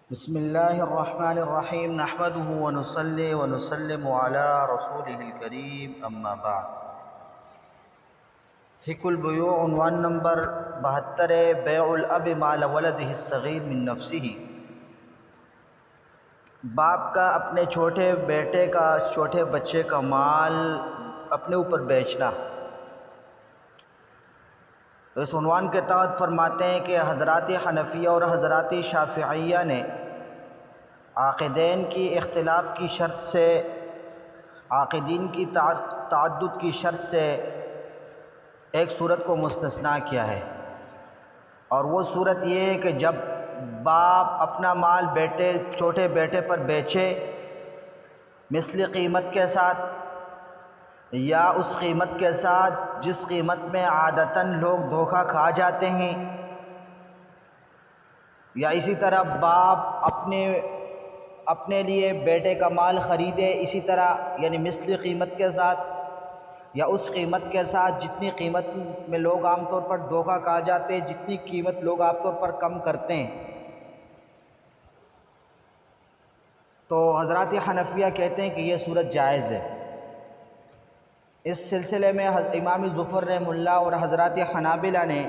بسم اللہ الرحمن الرحیم نحمده ونصلی ونسلم علی رسولہ الکریم اما بعد۔ فقہ البیوع عنوان نمبر 72 بیع الاب مال ولدہ الصغیر من نفسہ۔ باپ کا اپنے چھوٹے بچے کا مال اپنے اوپر بیچنا۔ تو اس عنوان کے تحت فرماتے ہیں کہ حضرات حنفیہ اور حضرات شافعیہ نے عاقدین کی اختلاف کی شرط سے، عاقدین کی تعدد کی شرط سے ایک صورت کو مستثنیٰ کیا ہے، اور وہ صورت یہ ہے کہ جب باپ اپنا مال چھوٹے بیٹے پر بیچے مثل قیمت کے ساتھ، یا اس قیمت کے ساتھ جس قیمت میں عادتاً لوگ دھوکہ کھا جاتے ہیں، یا اسی طرح باپ اپنے لیے بیٹے کا مال خریدے اسی طرح، یعنی مثل قیمت کے ساتھ یا اس قیمت کے ساتھ جتنی قیمت میں لوگ عام طور پر دھوکہ کھا جاتے ہیں، جتنی قیمت لوگ عام طور پر کم کرتے ہیں۔ تو حضرات حنفیہ کہتے ہیں کہ یہ صورت جائز ہے۔ اس سلسلے میں امام ظفر رحمہ اللہ اور حضرات حنابلہ نے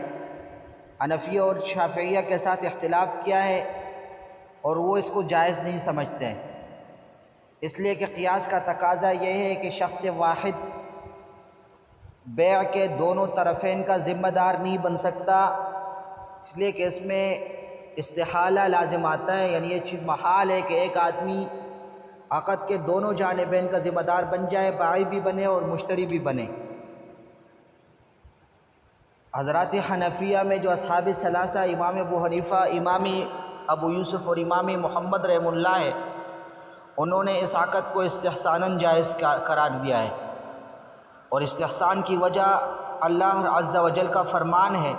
حنفیہ اور شافعیہ کے ساتھ اختلاف کیا ہے، اور وہ اس کو جائز نہیں سمجھتے ہیں، اس لیے کہ قیاس کا تقاضا یہ ہے کہ شخص واحد بیع کے دونوں طرفین کا ذمہ دار نہیں بن سکتا، اس لیے کہ اس میں استحالہ لازم آتا ہے، یعنی یہ چیز محال ہے کہ ایک آدمی عقد کے دونوں جانبین کا ذمہ دار بن جائے، بائی بھی بنے اور مشتری بھی بنے۔ حضرات حنفیہ میں جو اصحاب ثلاثہ امام ابو حنیفہ، امام ابو یوسف اور امام محمد رحمہ اللہ ہے، انہوں نے اس عقد کو استحساناً جائز قرار دیا ہے، اور استحسان کی وجہ اللہ عز و جل کا فرمان ہے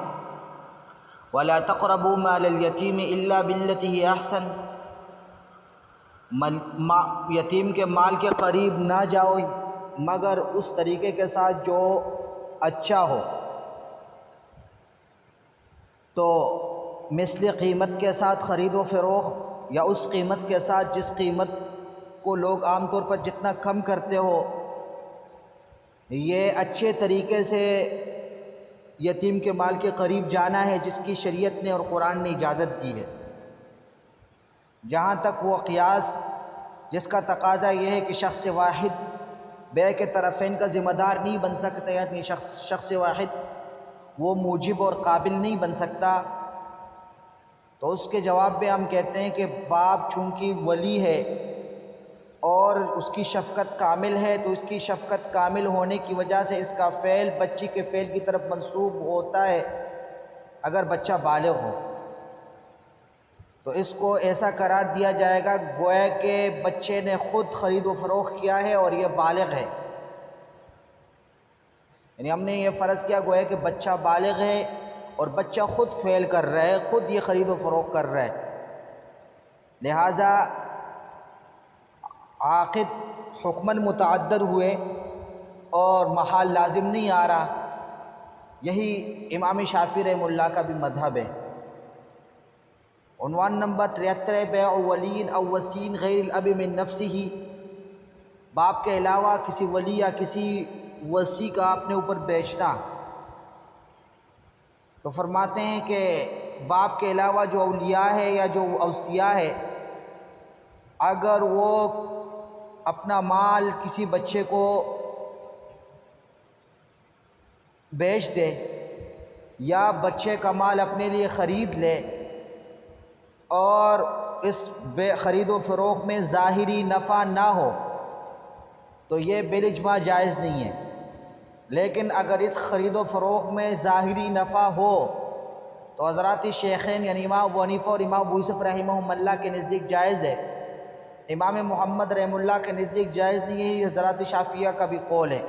وَلَا تَقْرَبُوا مَالَ الْيَتِيمِ إِلَّا بِالَّتِي هِيَ أَحْسَنُ، یتیم کے مال کے قریب نہ جاؤ مگر اس طریقے کے ساتھ جو اچھا ہو۔ تو مثل قیمت کے ساتھ خرید و فروخت، یا اس قیمت کے ساتھ جس قیمت کو لوگ عام طور پر جتنا کم کرتے ہو، یہ اچھے طریقے سے یتیم کے مال کے قریب جانا ہے جس کی شریعت نے اور قرآن نے اجازت دی ہے۔ جہاں تک وہ قیاس جس کا تقاضا یہ ہے کہ شخص واحد بیع کے طرفین کا ذمہ دار نہیں بن سکتا، یعنی شخص واحد وہ موجب اور قابل نہیں بن سکتا، تو اس کے جواب میں ہم کہتے ہیں کہ باپ چونکہ ولی ہے اور اس کی شفقت کامل ہے، تو اس کی شفقت کامل ہونے کی وجہ سے اس کا فعل بچی کے فعل کی طرف منسوب ہوتا ہے اگر بچہ بالغ ہو، تو اس کو ایسا قرار دیا جائے گا گویا کہ بچے نے خود خرید و فروخت کیا ہے اور یہ بالغ ہے، یعنی ہم نے یہ فرض کیا گویا کہ بچہ بالغ ہے اور بچہ خود فعل کر رہا ہے، خود یہ خرید و فروخت کر رہا ہے، لہٰذا عاقد حکماً متعدد ہوئے اور محال لازم نہیں آ رہا۔ یہی امام شافعی رحمہ اللہ کا بھی مذہب ہے۔ عنوان نمبر 73 بیع ولی او وصی غیر الاب من نفسہ، باپ کے علاوہ کسی ولی یا کسی وصی کا اپنے اوپر بیچنا۔ تو فرماتے ہیں کہ باپ کے علاوہ جو اولیاء ہے یا جو اوصیاء ہے، اگر وہ اپنا مال کسی بچے کو بیچ دے یا بچے کا مال اپنے لیے خرید لے اور اس خرید و فروخت میں ظاہری نفع نہ ہو، تو یہ بالاجماع جائز نہیں ہے، لیکن اگر اس خرید و فروخت میں ظاہری نفع ہو تو حضرات شیخین یعنی امام ابو حنیفہ اور امام ابو یوسف رحمہم اللہ کے نزدیک جائز ہے، امام محمد رحمہ اللہ کے نزدیک جائز نہیں ہے، یہ حضرات شافعیہ کا بھی قول ہے۔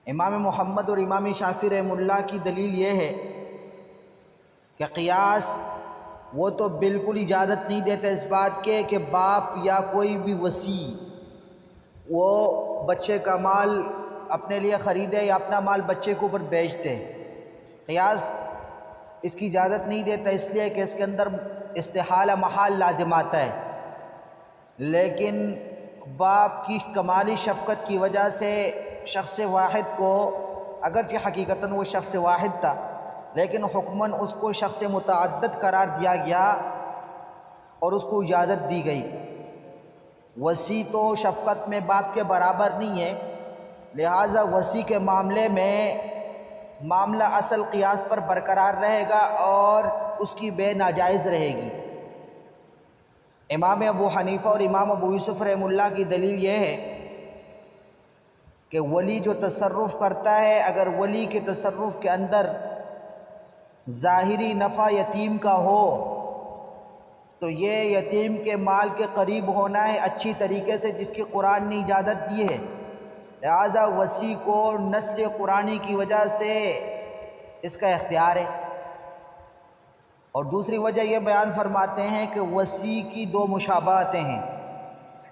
امام محمد اور امام شافعی رحمہ اللہ کی دلیل یہ ہے کہ قیاس وہ تو بالکل اجازت نہیں دیتا اس بات کے کہ باپ یا کوئی بھی وصی وہ بچے کا مال اپنے لیے خریدے یا اپنا مال بچے کے اوپر بیچ دے، قیاس اس کی اجازت نہیں دیتا، اس لیے کہ اس کے اندر استحالہ محال لازم آتا ہے، لیکن باپ کی کمالی شفقت کی وجہ سے شخص واحد کو، اگرچہ حقیقتاً وہ شخص واحد تھا لیکن حکماً اس کو شخص متعدد قرار دیا گیا اور اس کو اجازت دی گئی۔ وصی تو شفقت میں باپ کے برابر نہیں ہے، لہٰذا وصی کے معاملے میں معاملہ اصل قیاس پر برقرار رہے گا اور اس کی بے ناجائز رہے گی۔ امام ابو حنیفہ اور امام ابو یوسف رحمہ اللہ کی دلیل یہ ہے کہ ولی جو تصرف کرتا ہے، اگر ولی کے تصرف کے اندر ظاہری نفع یتیم کا ہو تو یہ یتیم کے مال کے قریب ہونا ہے اچھی طریقے سے، جس کی قرآن نے اجازت دی ہے، لہذا وصی کو نص قرآنی کی وجہ سے اس کا اختیار ہے۔ اور دوسری وجہ یہ بیان فرماتے ہیں کہ وصی کی دو مشابہتیں ہیں،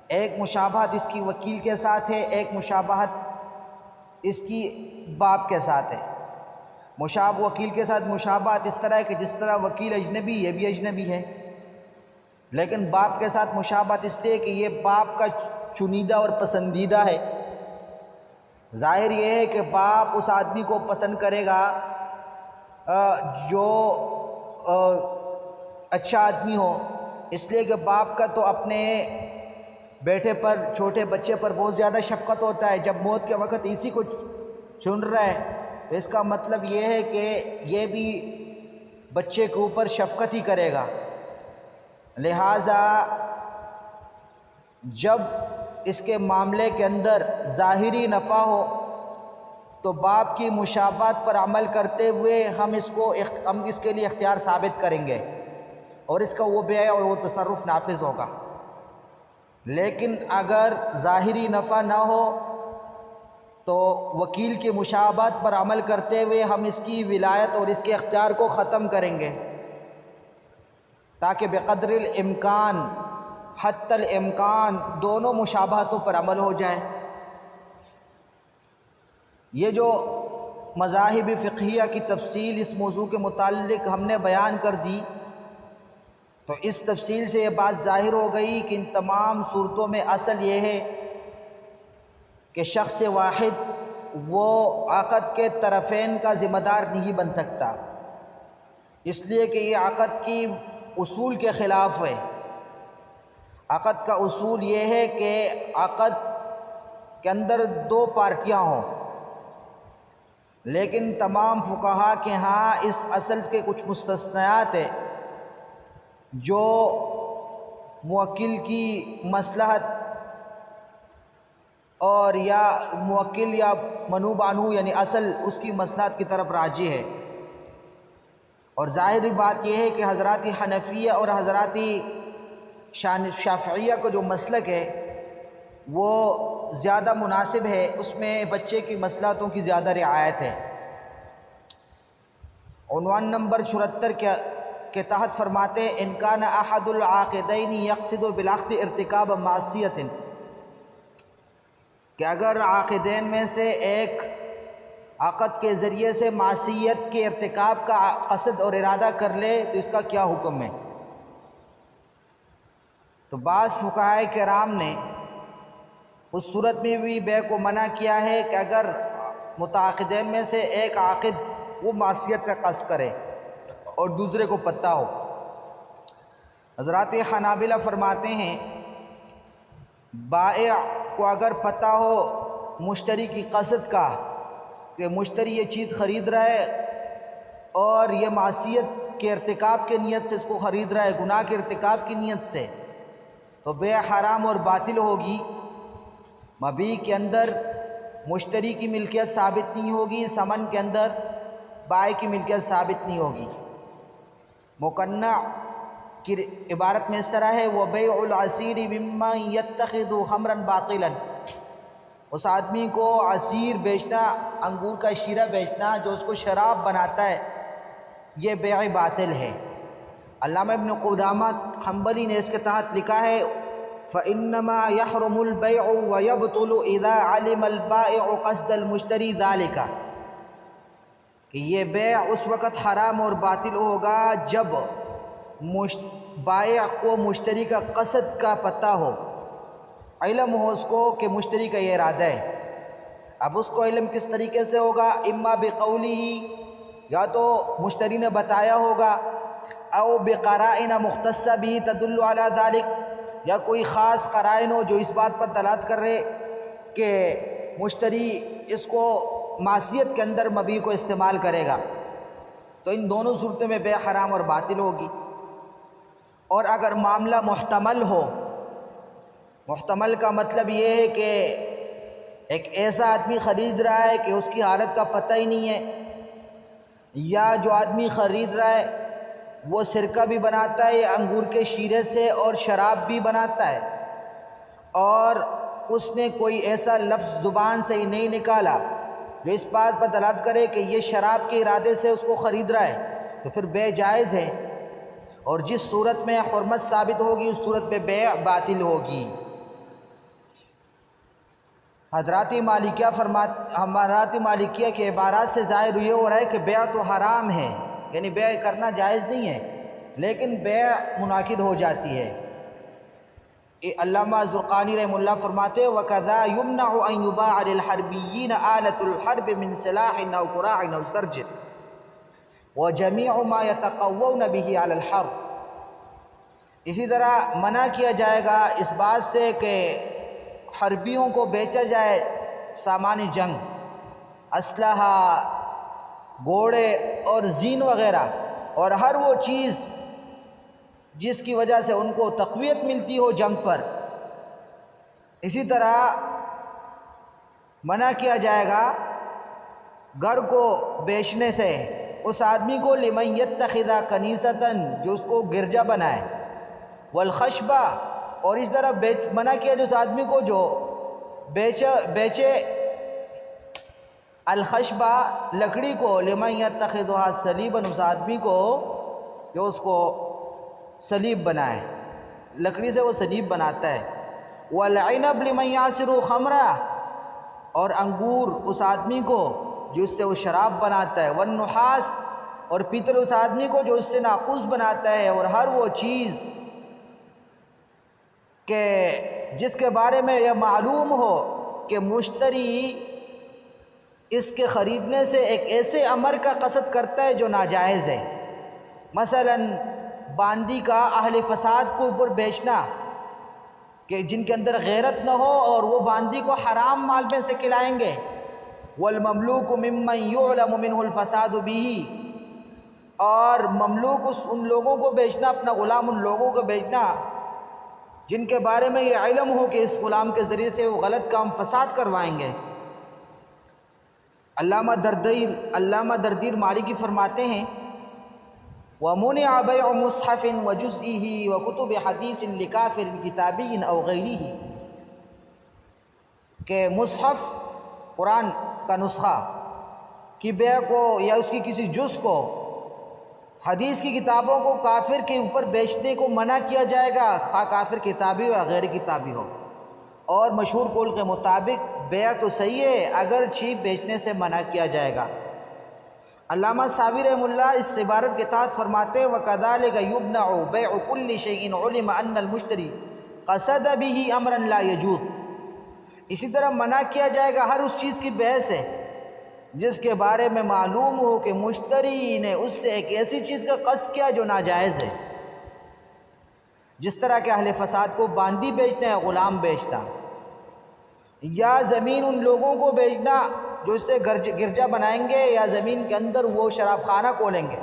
ایک مشابہت اس کی وکیل کے ساتھ ہے، ایک مشابہت اس کی باپ کے ساتھ ہے۔ وکیل کے ساتھ مشابہت اس طرح ہے کہ جس طرح وکیل اجنبی، یہ بھی اجنبی ہے، لیکن باپ کے ساتھ مشابہت اس لیے کہ یہ باپ کا چنیدہ اور پسندیدہ ہے۔ ظاہر یہ ہے کہ باپ اس آدمی کو پسند کرے گا جو اچھا آدمی ہو، اس لیے کہ باپ کا تو اپنے بیٹے پر، چھوٹے بچے پر بہت زیادہ شفقت ہوتا ہے۔ جب موت کے وقت اسی کو چن رہا ہے تو اس کا مطلب یہ ہے کہ یہ بھی بچے کے اوپر شفقت ہی کرے گا، لہٰذا جب اس کے معاملے کے اندر ظاہری نفع ہو تو باپ کی مشابہت پر عمل کرتے ہوئے ہم اس کے لیے اختیار ثابت کریں گے اور اس کا وہ بیع اور وہ تصرف نافذ ہوگا۔ لیکن اگر ظاہری نفع نہ ہو تو وکیل کی مشابہت پر عمل کرتے ہوئے ہم اس کی ولایت اور اس کے اختیار کو ختم کریں گے تاکہ بقدر الامکان، حتی الامکان دونوں مشابہتوں پر عمل ہو جائے۔ یہ جو مذاہب فقہیہ کی تفصیل اس موضوع کے متعلق ہم نے بیان کر دی، تو اس تفصیل سے یہ بات ظاہر ہو گئی کہ ان تمام صورتوں میں اصل یہ ہے کہ شخص واحد وہ عقد کے طرفین کا ذمہ دار نہیں بن سکتا، اس لیے کہ یہ عقد کی اصول کے خلاف ہے۔ عقد کا اصول یہ ہے کہ عقد کے اندر دو پارٹیاں ہوں، لیکن تمام فقہا کے ہاں اس اصل کے کچھ مستثنیات ہیں جو موکل کی مصلحت اور یا موکل یا منوب عنہ یعنی اصل اس کی مصلحت کی طرف راجی ہے۔ اور ظاہری بات یہ ہے کہ حضرات حنفیہ اور حضرات شافعیہ کو جو مسلک ہے وہ زیادہ مناسب ہے، اس میں بچے کی مصلحتوں کی زیادہ رعایت ہے۔ عنوان نمبر 74 کے تحت فرماتے ہیں ان کان احد العاقدین یقصد بالاخذ ارتکاب معصیۃ، کہ اگر عاقدین میں سے ایک عقد کے ذریعے سے معصیت کے ارتکاب کا قصد اور ارادہ کر لے تو اس کا کیا حکم ہے؟ تو بعض فقہائے کرام نے اس صورت میں بھی بیع کو منع کیا ہے کہ اگر متعاقدین میں سے ایک عاقد وہ معصیت کا قصد کرے اور دوسرے کو پتہ ہو۔ حضرات حنابلہ فرماتے ہیں بائع کو اگر پتہ ہو مشتری کی قصد کا کہ مشتری یہ چیز خرید رہا ہے اور یہ معصیت کے ارتکاب کے نیت سے اس کو خرید رہا ہے، گناہ کے ارتکاب کی نیت سے، تو بیع حرام اور باطل ہوگی۔ مبیع کے اندر مشتری کی ملکیت ثابت نہیں ہوگی، ثمن کے اندر بائع کی ملکیت ثابت نہیں ہوگی۔ مقنع کی عبارت میں اس طرح ہے وَبَيْعُ الْعَصِيرِ مِمَّنْ يَتَّخِذُ خَمْرًا بَاطِلًا، اس آدمی کو عصیر بیچنا، انگور کا شیرہ بیچنا جو اس کو شراب بناتا ہے، یہ بیع باطل ہے۔ علامہ ابن قدامہ حنبلی نے اس کے تحت لکھا ہے فَإِنَّمَا يَحْرُمُ الْبَيْعُ وَيَبْطُلُ إِذَا عَلِمَ الْبَائِعُ قَصْدَ الْمُشْتَرِي ذَلِكَ، کہ یہ بیع اس وقت حرام اور باطل ہوگا جب بائع کو مشتری کا قصد کا پتہ ہو، علم ہو اس کو کہ مشتری کا یہ ارادہ ہے۔ اب اس کو علم کس طریقے سے ہوگا؟ اما بقولی ہی، یا تو مشتری نے بتایا ہوگا، او بقرائن مختصہ بھی تدل علی ذلک، یا کوئی خاص قرائن ہو جو اس بات پر دلالت کر رہے کہ مشتری اس کو معصیت کے اندر مبیع کو استعمال کرے گا، تو ان دونوں صورتوں میں بیع حرام اور باطل ہوگی۔ اور اگر معاملہ محتمل ہو، محتمل کا مطلب یہ ہے کہ ایک ایسا آدمی خرید رہا ہے کہ اس کی حالت کا پتہ ہی نہیں ہے، یا جو آدمی خرید رہا ہے وہ سرکہ بھی بناتا ہے انگور کے شیرے سے اور شراب بھی بناتا ہے، اور اس نے کوئی ایسا لفظ زبان سے ہی نہیں نکالا جو اس بات پر دلالت کرے کہ یہ شراب کے ارادے سے اس کو خرید رہا ہے، تو پھر بیع جائز ہے، اور جس صورت میں حرمت ثابت ہوگی اس صورت میں بیع باطل ہوگی۔ حضرات مالکیہ کے عبارات سے ظاہر یہ ہو رہا ہے کہ بیع تو حرام ہے، یعنی بیع کرنا جائز نہیں ہے، لیکن بیع منعقد ہو جاتی ہے۔ علامہ زرقانی رحمہ اللہ فرماتے ہیں وَكَذَا يُمْنَعُ أَن يُبَاعَ لِلْحَرْبِيِّينَ آلَةُ الْحَرْبِ مِنْ سِلَاحٍ أَوْ قُرَاعٍ أَوْ سَرْجٍ وَجَمِيعُ مَا يَتَقَوَّوْنَ بِهِ عَلَى الْحَرْبِ، اسی طرح منع کیا جائے گا اس بات سے کہ حربیوں کو بیچا جائے سامان جنگ، اسلحہ، گھوڑے اور زین وغیرہ، اور ہر وہ چیز جس کی وجہ سے ان کو تقویت ملتی ہو جنگ پر۔ اسی طرح منع کیا جائے گا گھر کو بیچنے سے اس آدمی کو لمن یتخذ کنیستاً، جو اس کو گرجا بنائے، والخشبہ، اور اس طرح منع کیا جو اس آدمی کو جو بیچے الخشبہ، لکڑی کو، لمن یتخذها صلیباً، اس آدمی کو جو اس کو صلیب بنائے، لکڑی سے وہ صلیب بناتا ہے، والعنب لمن یعصر خمرا، اور انگور اس آدمی کو جو اس سے وہ شراب بناتا ہے، والنحاس، اور پیتل اس آدمی کو جو اس سے ناقوس بناتا ہے، اور ہر وہ چیز کہ جس کے بارے میں یہ معلوم ہو کہ مشتری اس کے خریدنے سے ایک ایسے امر کا قصد کرتا ہے جو ناجائز ہے، مثلا باندی کا اہل فساد کو اوپر بیچنا کہ جن کے اندر غیرت نہ ہو اور وہ باندی کو حرام مال میں سے کھلائیں گے، والمملوک ممن یعلم منہ الفساد به، اور مملوک ان لوگوں کو بیچنا، اپنا غلام ان لوگوں کو بیچنا جن کے بارے میں یہ علم ہو کہ اس غلام کے ذریعے سے وہ غلط کام فساد کروائیں گے۔ علامہ دردیر مالکی فرماتے ہیں وَمُنِعَ بَيْعُ مُصْحَفٍ وَجُزْئِهِ وَكُتُبِ حَدِيثٍ لِكَافِرٍ كِتَابِيٍّ أَوْ غَيْرِهِ، کہ مصحف قرآن کا نسخہ کی بیع کو یا اس کی کسی جز کو، حدیث کی کتابوں کو کافر کے اوپر بیچنے کو منع کیا جائے گا، خواہ کافر کتابی ہو یا غیر کتابی ہو، اور مشہور قول کے مطابق بیع تو صحیح ہے اگرچہ بیچنے سے منع کیا جائے گا۔ علامہ ساوی رحمہ اللہ اس عبارت کے تحت فرماتے ہیں وَكَذَلِكَ يُمْنَعُ بَيْعُ كُلِّ شَيْءٍ عُلِمَ أَنَّ الْمُشْتَرِي قَصَدَ بِهِ أَمْرًا لَا يَجُوزُ، اسی طرح منع کیا جائے گا ہر اس چیز کی بیع سے جس کے بارے میں معلوم ہو کہ مشتری نے اس سے ایک ایسی چیز کا قصد کیا جو ناجائز ہے، جس طرح کہ اہل فساد کو باندی بیچنا ہے، غلام بیچنا، یا زمین ان لوگوں کو بیچنا جو اس سے گرجا بنائیں گے یا زمین کے اندر وہ شراب خانہ کھولیں گے،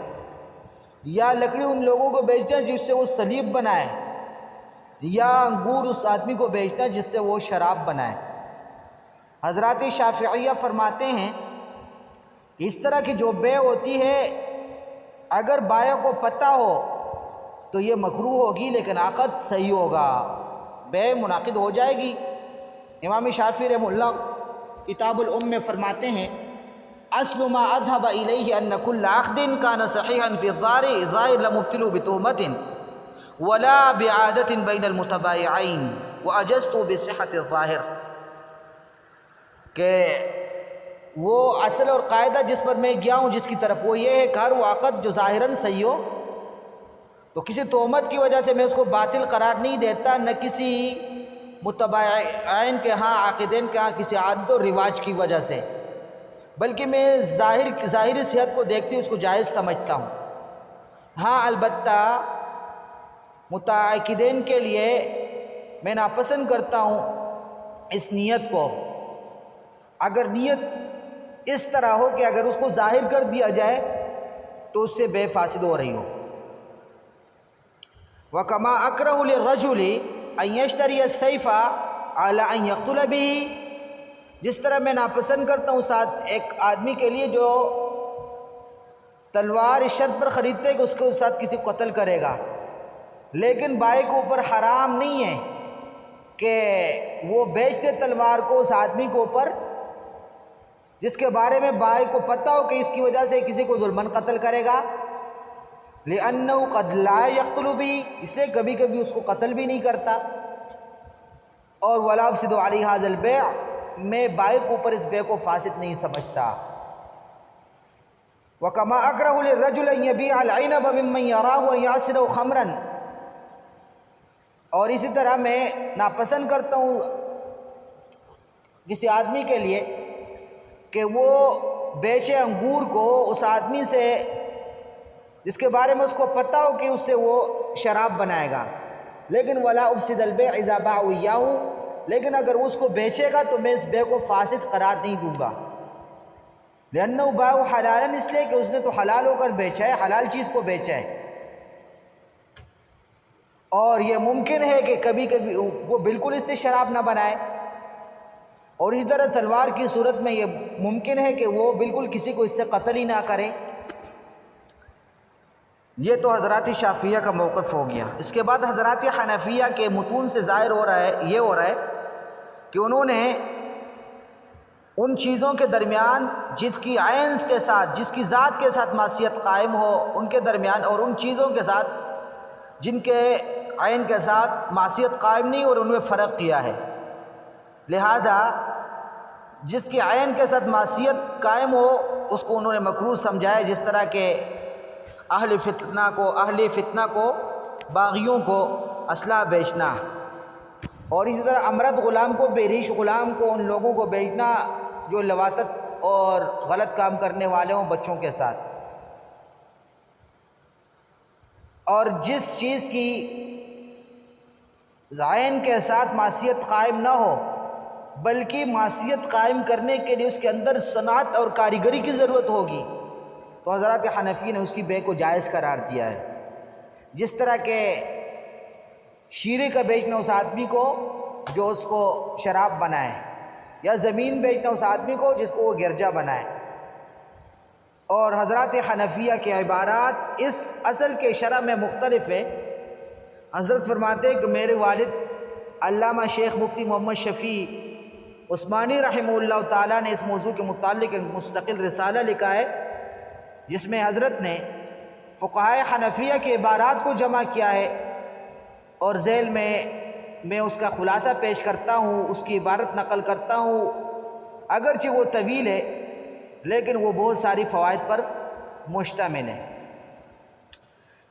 یا لکڑی ان لوگوں کو بیچنا جس سے وہ صلیب بنائے، یا انگور اس آدمی کو بیچنا جس سے وہ شراب بنائے۔ حضرات شافعیہ فرماتے ہیں کہ اس طرح کی جو بیع ہوتی ہے اگر بائع کو پتہ ہو تو یہ مکروہ ہوگی، لیکن عقد صحیح ہوگا، بیع منعقد ہو جائے گی۔ امام شافعی رحمہ اللہ کتاب الام میں فرماتے ہیں اصل ما اذهب الیہ ان کل عقد کان صحیحا فی الظاہر الظاہر لم يبطل بتہمۃ ولا بعادۃ بین المتبایعین واجزت بصحۃ الظاہر، کہ وہ اصل اور قاعدہ جس پر میں گیا ہوں جس کی طرف وہ یہ ہے کہ ہر وہ عقد جو ظاہراً صحیح ہو تو کسی تہمت کی وجہ سے میں اس کو باطل قرار نہیں دیتا، نہ کسی متبعین کے ہاں، عاقدین کے ہاں کسی عادت و رواج کی وجہ سے، بلکہ میں ظاہری صحت کو دیکھتے ہوئے اس کو جائز سمجھتا ہوں۔ ہاں البتہ متعاقدین کے لیے میں ناپسند کرتا ہوں اس نیت کو، اگر نیت اس طرح ہو کہ اگر اس کو ظاہر کر دیا جائے تو اس سے بے فاسد ہو رہی ہو۔ وَكَمَا أَكْرَهُ لِلرَّجُلِ أَن يَشْتَرِيَ السَّيْفَ عَلَىٰ أَن يَقْتُلَ بِهِ، جس طرح میں ناپسند کرتا ہوں ساتھ ایک آدمی کے لیے جو تلوار اس شرط پر خریدتے ہے کہ اس کے ساتھ کسی کو قتل کرے گا، لیکن بھائی کے اوپر حرام نہیں ہے کہ وہ بیچ دے تلوار کو اس آدمی کے اوپر جس کے بارے میں بھائی کو پتہ ہو کہ اس کی وجہ سے کسی کو ظلماً قتل کرے گا، لِأَنَّهُ قَدْ لَا يَقْتُلُ بِهِ، اس لیے کبھی کبھی اس کو قتل بھی نہیں کرتا، اور وَلَا يُفْسِدُ عَلَيْهِ هَذَا الْبَيْعَ، میں بھائی کے اوپر اس بے کو فاسد نہیں سمجھتا۔ وَكَمَا أَكْرَهُ لِلرَّجُلِ أَن يَبِيعَ الْعِنَبَ مِمَّن يَرَاهُ أَن يَعْصِرَهُ خَمْرًا، اور اسی طرح میں ناپسند کرتا ہوں کسی آدمی کے لیے کہ وہ بیچے انگور کو اس آدمی سے جس کے بارے میں اس کو پتہ ہو کہ اس سے وہ شراب بنائے گا، لیکن وَلَا أُفْسِدَ الْبَيْعَ إِذَا بَاعَ إِيَّاهُ، لیکن اگر وہ اس کو بیچے گا تو میں اس بے کو فاسد قرار نہیں دوں گا، لِأَنَّهُ بَاعَ حَلَالًا، اس لیے کہ اس نے تو حلال ہو کر بیچا ہے، حلال چیز کو بیچا ہے، اور یہ ممکن ہے کہ کبھی کبھی وہ بالکل اس سے شراب نہ بنائے، اور اسی طرح تلوار کی صورت میں یہ ممکن ہے کہ وہ بالکل کسی کو اس سے قتل ہی نہ کرے۔ یہ تو حضرات شافعیہ کا موقف ہو گیا۔ اس کے بعد حضرات حنفیہ کے متون سے ظاہر ہو رہا ہے کہ انہوں نے ان چیزوں کے درمیان جس کی عین کے ساتھ، جس کی ذات کے ساتھ معصیت قائم ہو ان کے درمیان، اور ان چیزوں کے ساتھ جن کے عین کے ساتھ معصیت قائم نہیں، اور ان میں فرق کیا ہے۔ لہٰذا جس کی عین کے ساتھ معصیت قائم ہو اس کو انہوں نے مکروہ سمجھا ہے، جس طرح کہ اہل فتنہ کو باغیوں کو اسلحہ بیچنا، اور اسی طرح امرد غلام کو، بےریش غلام کو، ان لوگوں کو بیچنا جو لواطت اور غلط کام کرنے والے ہوں بچوں کے ساتھ۔ اور جس چیز کی عین کے ساتھ معصیت قائم نہ ہو بلکہ معصیت قائم کرنے کے لیے اس کے اندر صنعت اور کاریگری کی ضرورت ہوگی تو حضرات حنفی نے اس کی بے کو جائز قرار دیا ہے۔ جس طرح کہ شیرے کا بیچنا اس آدمی کو جو اس کو شراب بنائے، یا زمین بیچنا اس آدمی کو جس کو وہ گرجا بنائے، اور حضرات حنفیہ کے عبارات اس اصل کے شرح میں مختلف ہے۔ حضرت فرماتے ہیں کہ میرے والد علامہ شیخ مفتی محمد شفیع عثمانی رحمہ اللہ تعالیٰ نے اس موضوع کے متعلق ایک مستقل رسالہ لکھا ہے جس میں حضرت نے فقہائے حنفیہ کے عبارات کو جمع کیا ہے، اور ذیل میں اس کا خلاصہ پیش کرتا ہوں، اس کی عبارت نقل کرتا ہوں، اگرچہ وہ طویل ہے لیکن وہ بہت ساری فوائد پر مشتمل ہے۔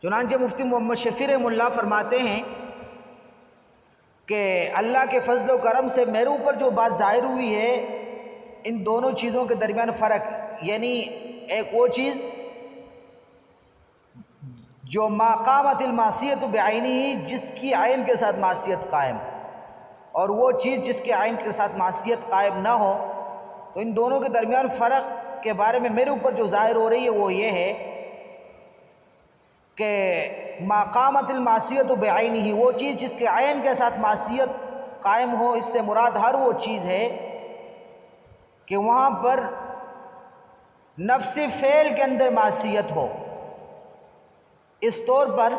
چنانچہ مفتی محمد شفیع رحمہ اللہ فرماتے ہیں کہ اللہ کے فضل و کرم سے میرے اوپر جو بات ظاہر ہوئی ہے، ان دونوں چیزوں کے درمیان فرق، یعنی ایک وہ چیز جو ما قامت المعصیت بعینہ، جس کی عین کے ساتھ معصیت قائم، اور وہ چیز جس کے عین کے ساتھ معصیت قائم نہ ہو، تو ان دونوں کے درمیان فرق کے بارے میں میرے اوپر جو ظاہر ہو رہی ہے وہ یہ ہے کہ ما قامت المعصیت بعینہ، وہ چیز جس کے عین کے ساتھ معصیت قائم ہو، اس سے مراد ہر وہ چیز ہے کہ وہاں پر نفس فعل کے اندر معصیت ہو، اس طور پر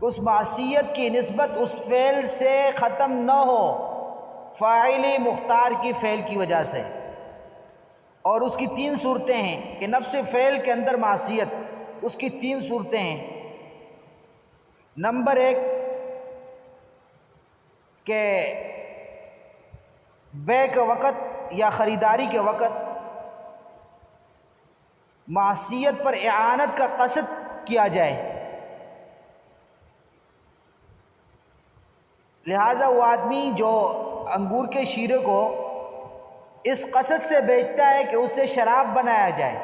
اس معصیت کی نسبت اس فعل سے ختم نہ ہو فاعل مختار کی فعل کی وجہ سے، اور اس کی تین صورتیں ہیں کہ نفس فعل کے اندر معصیت، اس کی تین صورتیں ہیں۔ نمبر ایک کہ بیع کے وقت یا خریداری کے وقت معصیت پر اعانت کا قصد کیا جائے، لہٰذا وہ آدمی جو انگور کے شیرے کو اس قصد سے بیچتا ہے کہ اس سے شراب بنایا جائے،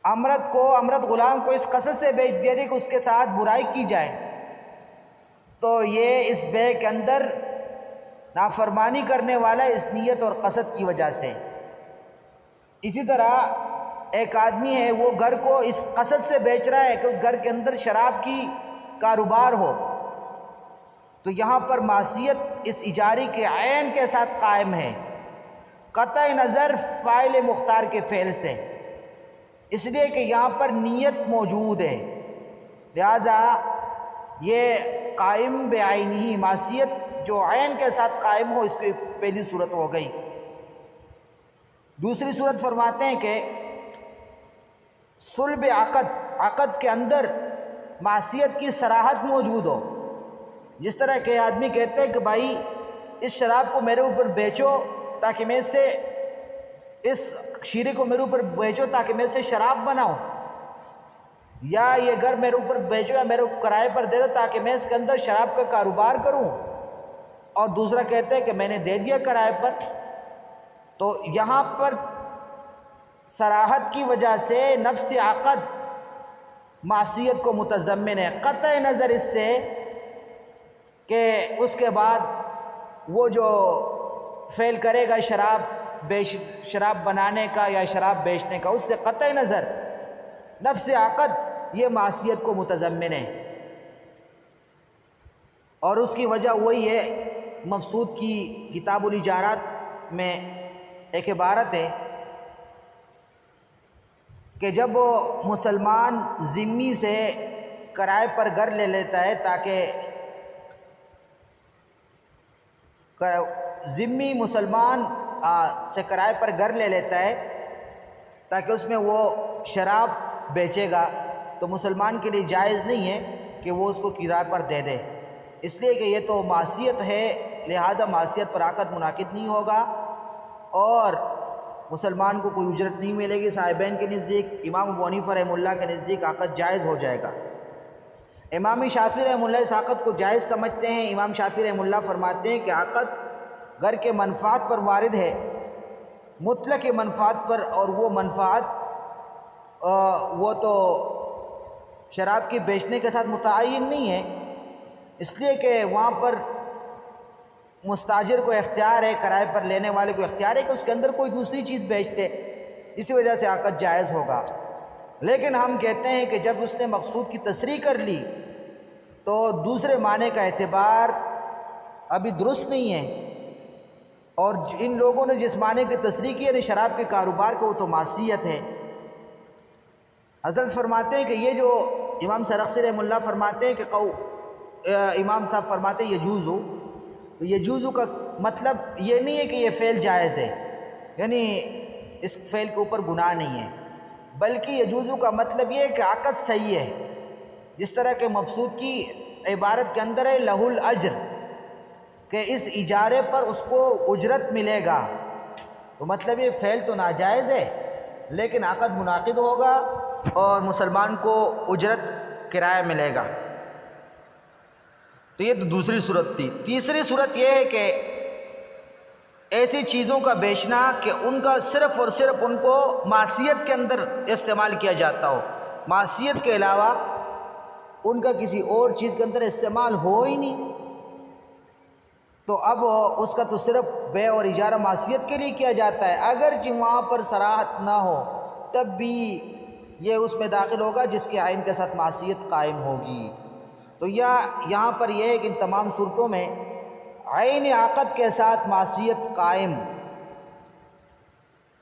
امرت غلام کو اس قصد سے بیچ دیا جائے کہ اس کے ساتھ برائی کی جائے، تو یہ اس بے کے اندر نافرمانی کرنے والا اس نیت اور قصد کی وجہ سے۔ اسی طرح ایک آدمی ہے، وہ گھر کو اس قصد سے بیچ رہا ہے کہ اس گھر کے اندر شراب کی کاروبار ہو، تو یہاں پر معصیت اس اجارے کے عین کے ساتھ قائم ہے، قطع نظر فاعل مختار کے فعل سے، اس لیے کہ یہاں پر نیت موجود ہے، لہذا یہ قائم بعینہ، معصیت جو عین کے ساتھ قائم ہو، اس کی پہلی صورت ہو گئی۔ دوسری صورت فرماتے ہیں کہ صلب عقد کے اندر معصیت کی صراحت موجود ہو، جس طرح کہ آدمی کہتے ہیں کہ بھائی اس شراب کو میرے اوپر بیچو تاکہ میں اس شیرے کو میرے اوپر بیچو تاکہ میں سے شراب بناؤں، یا یہ گھر میرے اوپر بیچو یا میرے کرائے پر دے دو تاکہ میں اس کے اندر شراب کا کاروبار کروں، اور دوسرا کہتے ہیں کہ میں نے دے دیا کرائے پر۔ تو یہاں پر صراحت کی وجہ سے نفس عقد معصیت کو متضمن ہے، قطع نظر اس سے کہ اس کے بعد وہ جو فعل کرے گا شراب بنانے کا یا شراب بیچنے کا، اس سے قطع نظر نفس عقد یہ معصیت کو متضمن ہے، اور اس کی وجہ وہی ہے، مبسوط کی کتاب الاجارات میں ایک عبارت ہے کہ جب مسلمان ذمی سے کرائے پر گھر لے لیتا ہے، تاکہ ذمی مسلمان سے کرائے پر گھر لے لیتا ہے تاکہ اس میں وہ شراب بیچے گا، تو مسلمان کے لیے جائز نہیں ہے کہ وہ اس کو کرائے پر دے دے، اس لیے کہ یہ تو معصیت ہے، لہذا معصیت پر عقد منعقد نہیں ہوگا اور مسلمان کو کوئی اجرت نہیں ملے گی۔ صاحبین کے نزدیک، امام ابو حنیفہ رحمہ اللہ کے نزدیک عقد جائز ہو جائے گا۔ امام شافعی رحمہ اللہ اس عقد کو جائز سمجھتے ہیں۔ امام شافعی رحمہ اللہ فرماتے ہیں کہ عقد گھر کے منفعت پر وارد ہے، مطلق منفعت پر، اور وہ منفعت وہ تو شراب کی بیچنے کے ساتھ متعین نہیں ہے، اس لیے کہ وہاں پر مستاجر کو اختیار ہے، کرائے پر لینے والے کو اختیار ہے کہ اس کے اندر کوئی دوسری چیز بیچ دے، اسی وجہ سے عقد جائز ہوگا۔ لیکن ہم کہتے ہیں کہ جب اس نے مقصود کی تصریح کر لی تو دوسرے معنی کا اعتبار ابھی درست نہیں ہے، اور ان لوگوں نے جس معنی کی تصریح کی ہے شراب کے کاروبار کو، وہ تو معصیت ہے۔ حضرت فرماتے ہیں کہ یہ جو امام سرخسی رحمہ اللہ فرماتے ہیں کہ امام صاحب فرماتے ہیں یجوزو، تو یجوزو کا مطلب یہ نہیں ہے کہ یہ فعل جائز ہے، یعنی اس فعل کے اوپر گناہ نہیں ہے، بلکہ یجوزو کا مطلب یہ ہے کہ عقد صحیح ہے، جس طرح کہ مبسوط کی عبارت کے اندر ہے لہ الاجر، کہ اس اجارے پر اس کو اجرت ملے گا، تو مطلب یہ فعل تو ناجائز ہے لیکن عقد منعقد ہوگا اور مسلمان کو اجرت کرایہ ملے گا۔ تو یہ تو دوسری صورت تھی۔ تیسری صورت یہ ہے کہ ایسی چیزوں کا بیچنا کہ ان کا صرف اور صرف ان کو معصیت کے اندر استعمال کیا جاتا ہو، معصیت کے علاوہ ان کا کسی اور چیز کے اندر استعمال ہو ہی نہیں، تو اب اس کا تو صرف بیع اور اجارہ معصیت کے لیے کیا جاتا ہے، اگرچہ وہاں پر صراحت نہ ہو تب بھی یہ اس میں داخل ہوگا جس کے عین کے ساتھ معصیت قائم ہوگی۔ تو یہاں پر یہ ہے کہ ان تمام صورتوں میں عین عقد کے ساتھ معصیت قائم،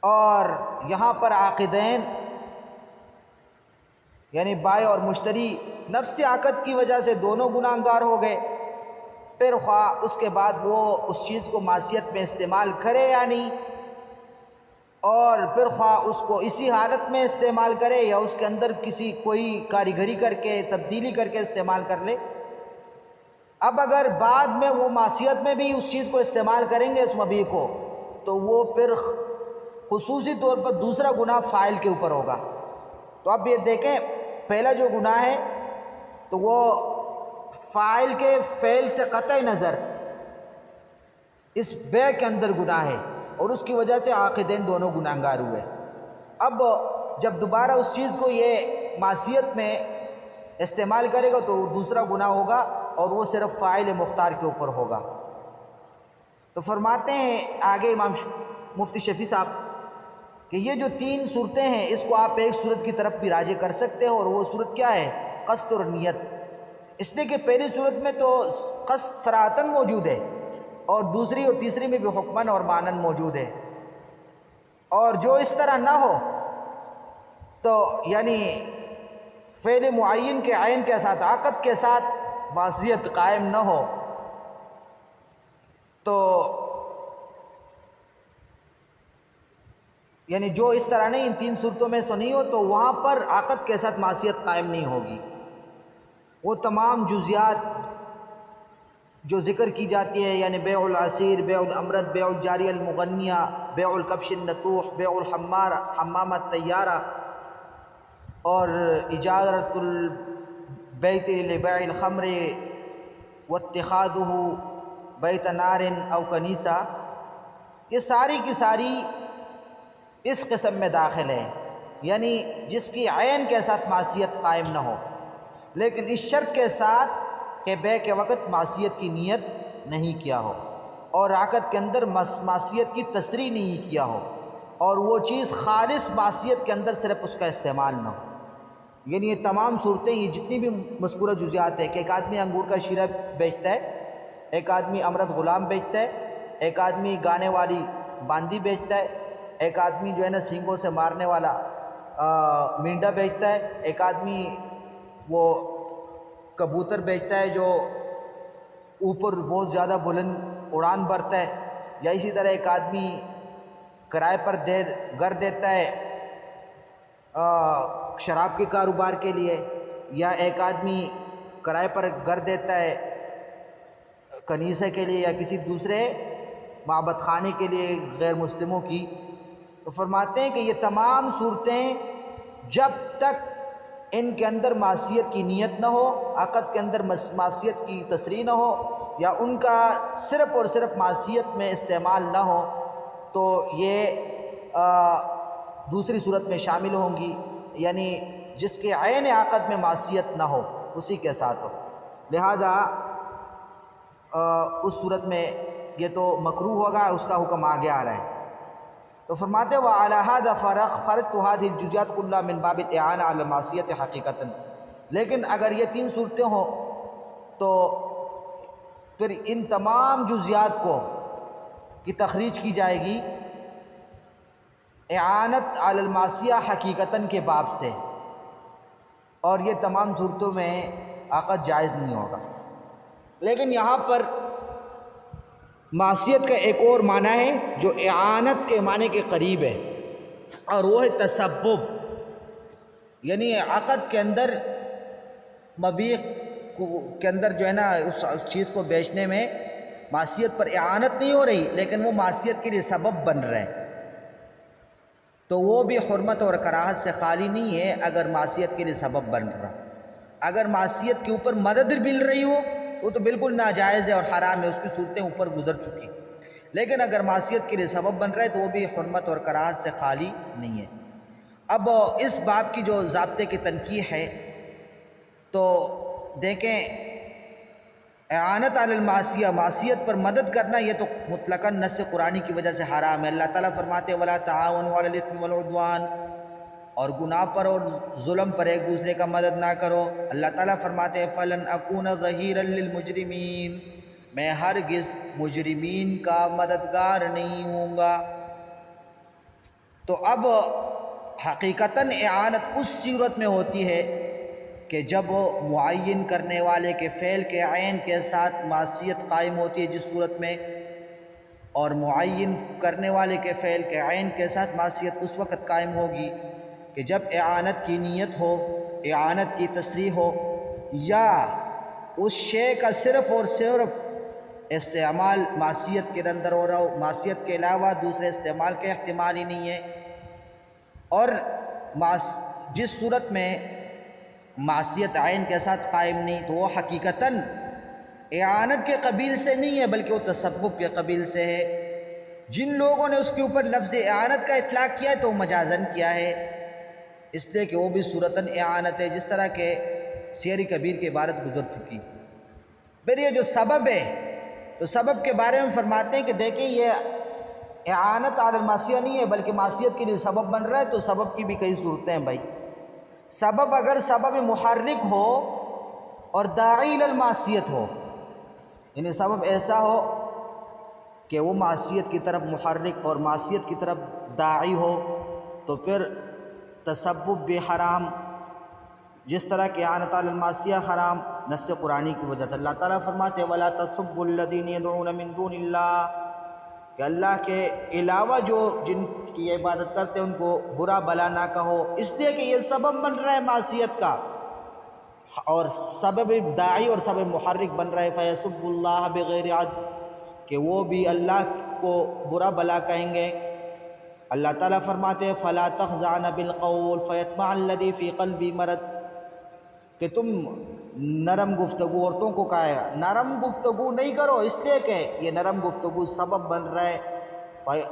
اور یہاں پر عاقدین یعنی بائع اور مشتری نفس عقد کی وجہ سے دونوں گناہ گار ہو گئے، پھر خواہ اس کے بعد وہ اس چیز کو معصیت میں استعمال کرے یا نہیں، اور پھر خواہ اس کو اسی حالت میں استعمال کرے یا اس کے اندر کوئی کاریگری کر کے تبدیلی کر کے استعمال کر لے۔ اب اگر بعد میں وہ معصیت میں بھی اس چیز کو استعمال کریں گے اس مبیع کو، تو وہ پھر خصوصی طور پر دوسرا گناہ فاعل کے اوپر ہوگا۔ تو اب یہ دیکھیں، پہلا جو گناہ ہے تو وہ فاعل کے فعل سے قطع نظر اس بے کے اندر گناہ ہے اور اس کی وجہ سے عاقدین دونوں گناہگار ہوئے۔ اب جب دوبارہ اس چیز کو یہ معصیت میں استعمال کرے گا تو دوسرا گناہ ہوگا اور وہ صرف فاعل مختار کے اوپر ہوگا۔ تو فرماتے ہیں آگے امام مفتی شفیع صاحب کہ یہ جو 3 صورتیں ہیں اس کو آپ ایک صورت کی طرف بھی راجع کر سکتے ہو، اور وہ صورت کیا ہے؟ قصد اور نیت۔ اس لیے کہ پہلی صورت میں تو قصد صراحتاً موجود ہے اور دوسری اور تیسری میں بھی حکماً اور معناً موجود ہے، اور جو اس طرح نہ ہو تو یعنی فعل معین کے عین کے ساتھ عقد کے ساتھ معصیت قائم نہ ہو تو یعنی جو اس طرح نہیں ان 3 صورتوں میں سے نہیں ہو تو وہاں پر عقد کے ساتھ معصیت قائم نہیں ہوگی۔ وہ تمام جزیات جو ذکر کی جاتی ہے یعنی بیع العصیر، بیع الامرد، بیع الجاری المغنیہ، بیع الکبش النطوح، بیع حمام الطیارہ اور اجارت البیت لبیع الخمر واتخاذہ بیت نار او کنیسہ، یہ ساری کی ساری اس قسم میں داخل ہے، یعنی جس کی عین کے ساتھ معصیت قائم نہ ہو، لیکن اس شرط کے ساتھ کہ بے کے وقت معصیت کی نیت نہیں کیا ہو اور عقد کے اندر معصیت کی تصریح نہیں کیا ہو، اور وہ چیز خالص معصیت کے اندر صرف اس کا استعمال نہ ہو۔ یعنی یہ تمام صورتیں، یہ جتنی بھی مذکورہ جزیات ہیں کہ ایک آدمی انگور کا شیرہ بیچتا ہے، ایک آدمی امرد غلام بیچتا ہے، ایک آدمی گانے والی باندی بیچتا ہے، ایک آدمی جو ہے نا سینگوں سے مارنے والا مینڈا بیچتا ہے، ایک آدمی وہ کبوتر بیچتا ہے جو اوپر بہت زیادہ بلند اڑان بھرتا ہے، یا اسی طرح ایک آدمی کرائے پر گھر دیتا ہے شراب کے کاروبار کے لیے، یا ایک آدمی کرائے پر گھر دیتا ہے کنیسے کے لیے یا کسی دوسرے معبد خانے کے لیے غیر مسلموں کی۔ تو فرماتے ہیں کہ یہ تمام صورتیں جب تک ان کے اندر معصیت کی نیت نہ ہو، عقد کے اندر معصیت کی تصریح نہ ہو، یا ان کا صرف اور صرف معصیت میں استعمال نہ ہو تو یہ دوسری صورت میں شامل ہوں گی، یعنی جس کے عین عقد میں معصیت نہ ہو اسی کے ساتھ ہو، لہذا اس صورت میں یہ تو مکروہ ہوگا، اس کا حکم آگے آ رہا ہے۔ تو فرماتے وَعَلَى هَذَا فَرَقْتُ هَذِهِ الْجُزْئِيَّاتِ كُلَّهَا مِنْ بَابِ الْإِعَانَةِ عَلَى الْمَعْصِيَةِ حَقِيقَةً، لیکن اگر یہ 3 صورتیں ہوں تو پھر ان تمام جزیات کو کی تخریج کی جائے گی اعانت علی المعصیہ حقیقتاً کے باب سے، اور یہ تمام صورتوں میں عقد جائز نہیں ہوگا۔ لیکن یہاں پر معصیت کا ایک اور معنی ہے جو اعانت کے معنی کے قریب ہے، اور وہ ہے تسبب، یعنی عقد کے اندر مبیع کے اندر جو ہے نا اس چیز کو بیچنے میں معصیت پر اعانت نہیں ہو رہی لیکن وہ معصیت کے لیے سبب بن رہے ہیں، تو وہ بھی حرمت اور کراہت سے خالی نہیں ہے اگر معصیت کے لیے سبب بن رہا۔ اگر معصیت کے اوپر مدد مل رہی ہو وہ تو بالکل ناجائز ہے اور حرام ہے، اس کی صورتیں اوپر گزر چکی، لیکن اگر معصیت کے لیے سبب بن رہا ہے تو وہ بھی حرمت اور کراہت سے خالی نہیں ہے۔ اب اس باب کی جو ضابطے کی تنقیح ہے تو دیکھیں، اعانت علی المعصیہ، معصیت پر مدد کرنا یہ تو مطلقاً نص قرآنی کی وجہ سے حرام ہے۔ اللہ تعالیٰ فرماتے ہیں وَلَا تَعَاوَنُوا عَلَى الْإِثْمِ وَالْعُدْوَانِ، اور گناہ پر اور ظلم پر ایک دوسرے کا مدد نہ کرو۔ اللہ تعالیٰ فرماتے ہیں فَلَنْ أَكُونَ ظَهِيرًا لِلْمُجْرِمِينَ، میں ہرگز مجرمین کا مددگار نہیں ہوں گا۔ تو اب حقیقتاً اعانت اس صورت میں ہوتی ہے کہ جب معین کرنے والے کے فعل کے عین کے ساتھ معصیت قائم ہوتی ہے، جس صورت میں، اور معین کرنے والے کے فعل کے عین کے ساتھ معصیت اس وقت قائم ہوگی کہ جب اعانت کی نیت ہو، اعانت کی تصریح ہو، یا اس شے کا صرف اور صرف استعمال معصیت کے اندر ہو رہا ہو، معصیت کے علاوہ دوسرے استعمال کا احتمال ہی نہیں ہے، اور جس صورت میں معصیت عین کے ساتھ قائم نہیں تو وہ حقیقتاً اعانت کے قبیل سے نہیں ہے بلکہ وہ تسبب کے قبیل سے ہے۔ جن لوگوں نے اس کے اوپر لفظ اعانت کا اطلاق کیا ہے تو مجازن کیا ہے، اس لیے کہ وہ بھی صورتاً اعانت ہے، جس طرح کہ سیر کبیر کی عبارت گزر چکی۔ پھر یہ جو سبب ہے تو سبب کے بارے میں فرماتے ہیں کہ دیکھیں یہ اعانت علی المعصیہ نہیں ہے بلکہ معصیت کے لیے سبب بن رہا ہے، تو سبب کی بھی کئی صورتیں ہیں بھائی۔ سبب اگر سبب محرک ہو اور داعی الی المعصیت ہو، یعنی سبب ایسا ہو کہ وہ معصیت کی طرف محرک اور معصیت کی طرف داعی ہو، تو پھر تسبب بھی حرام، جس طرح کہ اعانت علی المعصیہ حرام نص قرآنی کی وجہ سے۔ اللہ تعالیٰ فرماتے ہیں وَلَا تَسُبُّوا الَّذِينَ يَدْعُونَ مِن دُونِ اللَّهِ، کہ اللہ کے علاوہ جو جن کی عبادت کرتے ہیں ان کو برا بلا نہ کہو، اس لیے کہ یہ سبب بن رہا ہے معصیت کا، اور سبب داعی اور سبب محرک بن رہا ہے فَيَسُبُّ اللَّهَ بِغَيْرِ عَدْلٍ، کہ وہ بھی اللہ کو برا بلا کہیں گے۔ اللہ تعالیٰ فرماتے ہیں فَلَا تَخْضَعْنَ بِالْقَوْلِ فَيَطْمَعَ الَّذِي فِي قَلْبِهِ مَرَضٌ، کہ تم نرم گفتگو عورتوں کو کہا ہے نرم گفتگو نہیں کرو، اس لیے کہ یہ نرم گفتگو سبب بن رہا ہے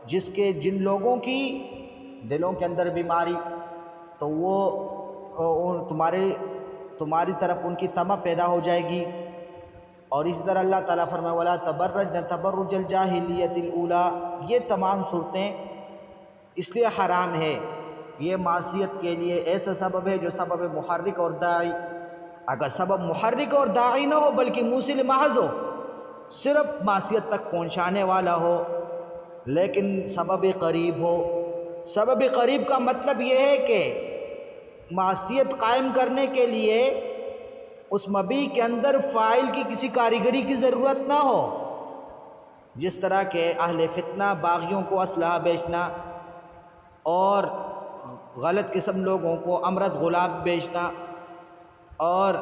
جس کے جن لوگوں کی دلوں کے اندر بیماری، تو وہ تمہاری طرف ان کی طمع پیدا ہو جائے گی۔ اور اسی طرح اللہ تعالیٰ فرمائے وَلَا تَبَرَّجْنَ تَبَرُّجَ الْجَاهِلِيَّةِ الْأُولَىٰ، یہ تمام صورتیں اس لیے حرام ہے، یہ معصیت کے لیے ایسا سبب ہے جو سبب محرک اور داعی۔ اگر سبب محرک اور داعی نہ ہو بلکہ موصل محض ہو، صرف معصیت تک پہنچانے والا ہو، لیکن سبب قریب ہو۔ سبب قریب کا مطلب یہ ہے کہ معصیت قائم کرنے کے لیے اس مبیح کے اندر فاعل کی کسی کاریگری کی ضرورت نہ ہو، جس طرح کہ اہل فتنہ باغیوں کو اسلحہ بیچنا اور غلط قسم لوگوں کو امرد غلاب بیچنا اور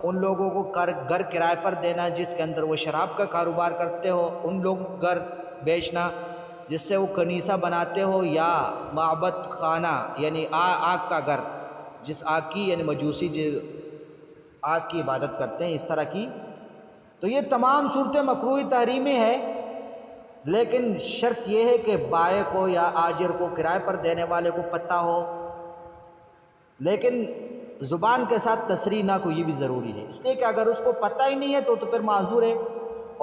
ان لوگوں کو گھر کرائے پر دینا جس کے اندر وہ شراب کا کاروبار کرتے ہو، ان لوگ گھر بیچنا جس سے وہ کنیسہ بناتے ہو یا معبد خانہ یعنی آگ کا گھر، جس آگ کی یعنی مجوسی آگ کی عبادت کرتے ہیں، اس طرح کی، تو یہ تمام صورتیں مکروہ تحریمی ہے، لیکن شرط یہ ہے کہ بائع کو یا آجر کو کرائے پر دینے والے کو پتہ ہو، لیکن زبان کے ساتھ تصریح نہ کو، یہ بھی ضروری ہے، اس لیے کہ اگر اس کو پتہ ہی نہیں ہے تو پھر معذور ہے،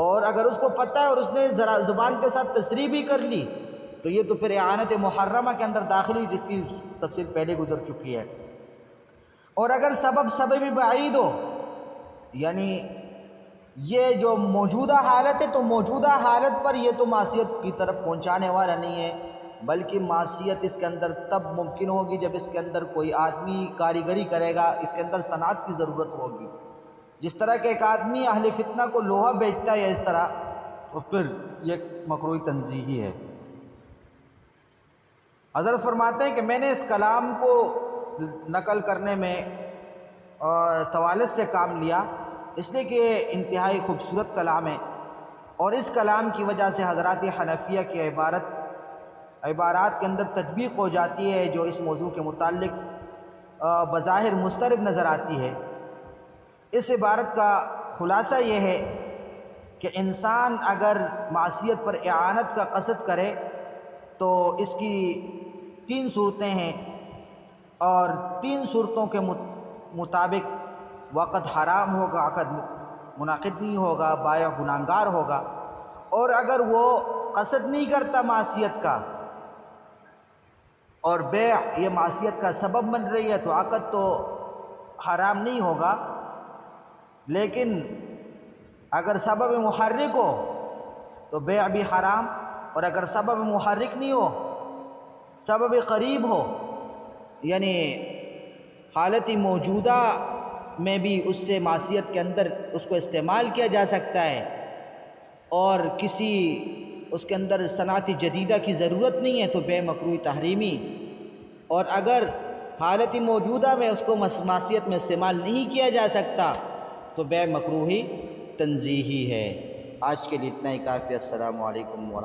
اور اگر اس کو پتہ ہے اور اس نے زبان کے ساتھ تصریح بھی کر لی تو یہ تو پھر اعانت محرمہ کے اندر داخل ہوئی، جس کی تفصیل پہلے گزر چکی ہے۔ اور اگر سبب بعید ہو، یعنی یہ جو موجودہ حالت ہے تو موجودہ حالت پر یہ تو معصیت کی طرف پہنچانے والا نہیں ہے، بلکہ معصیت اس کے اندر تب ممکن ہوگی جب اس کے اندر کوئی آدمی کاریگری کرے گا، اس کے اندر صنعت کی ضرورت ہوگی، جس طرح کہ ایک آدمی اہل فتنہ کو لوہا بیچتا ہے اس طرح، تو پھر یہ مکروہ تنزیہی ہے۔ حضرت فرماتے ہیں کہ میں نے اس کلام کو نقل کرنے میں طوالت سے کام لیا، اس لیے کہ یہ انتہائی خوبصورت کلام ہے، اور اس کلام کی وجہ سے حضرات حنفیہ کی عبارات کے اندر تطبیق ہو جاتی ہے جو اس موضوع کے متعلق بظاہر مضطرب نظر آتی ہے۔ اس عبارت کا خلاصہ یہ ہے کہ انسان اگر معصیت پر اعانت کا قصد کرے تو اس کی 3 صورتیں ہیں، اور 3 صورتوں کے مطابق وقت حرام ہوگا، عقد منعقد نہیں ہوگا، بائع گناہگار ہوگا، اور اگر وہ قصد نہیں کرتا معصیت کا اور بیع یہ معصیت کا سبب بن رہی ہے تو عقد تو حرام نہیں ہوگا، لیکن اگر سبب محرک ہو تو بیع بھی حرام، اور اگر سبب محرک نہیں ہو، سبب قریب ہو، یعنی حالت موجودہ میں بھی اس سے معصیت کے اندر اس کو استعمال کیا جا سکتا ہے اور کسی اس کے اندر صنعت جدیدہ کی ضرورت نہیں ہے تو بیع مکروہ تحریمی، اور اگر حالت موجودہ میں اس کو معصیت میں استعمال نہیں کیا جا سکتا تو بیع مکروہ تنزیہی ہے۔ آج کے لیے اتنا ہی کافی۔ السلام علیکم ورحمۃ اللہ۔